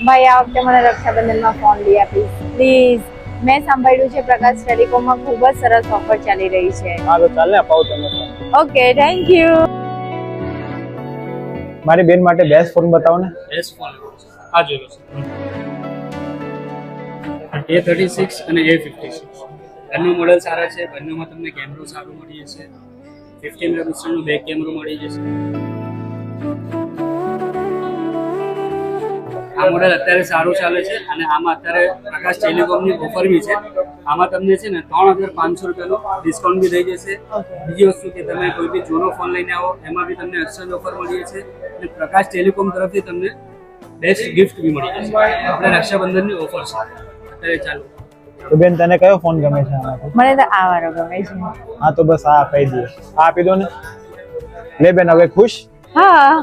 ભાઈ આ વખતે મને રક્ષાબંધનમાં ફોન લઈ આપીશ પ્લીઝ. મેં સાંભળ્યું છે પ્રકાશ ટેલિકોમમાં ખૂબ જ સરસ ઓફર ચાલી રહી છે. હા તો ચાલ ને અપાવું તને ફોન. Okay thank you. મારી બેન માટે બેસ્ટ ફોન બતાવો ને. બેસ્ટ ફોન આ જોઈ લો A36 અને A56 બંને મોડેલ સારા છે. બંનેમાં તમને કેમેરો સારો મળી જશે. 15 મેગાપિક્સલનો બેક કેમેરો મળી જશે. આ મોડેલ અત્યારે સારું ચાલે છે અને આમાં અત્યારે પ્રકાશ ટેલિકોમની ઓફર બી છે. આમાં તમને છે ને 3500 રૂપિયાનો ડિસ્કાઉન્ટ બી થઈ જશે. બીજી વસ્તુ કે તમે કોઈ બી જૂનો ફોન લઈને આવો એમાં બી તમને એક્સચેન્જ ઓફર મળી જશે અને પ્રકાશ ટેલિકોમ તરફથી તમને બેસ્ટ ગિફ્ટ બી મળી જશે. આપણે રક્ષાબંધનની ઓફર છે અત્યારે ચાલુ. તો બેન તને કયો ફોન ગમે છે આમાંથી? મને તો આ વાળો ગમે છે. હા તો બસ આ આપી દઈએ. આ આપી દો ને. લે બેન હવે ખુશ? હા.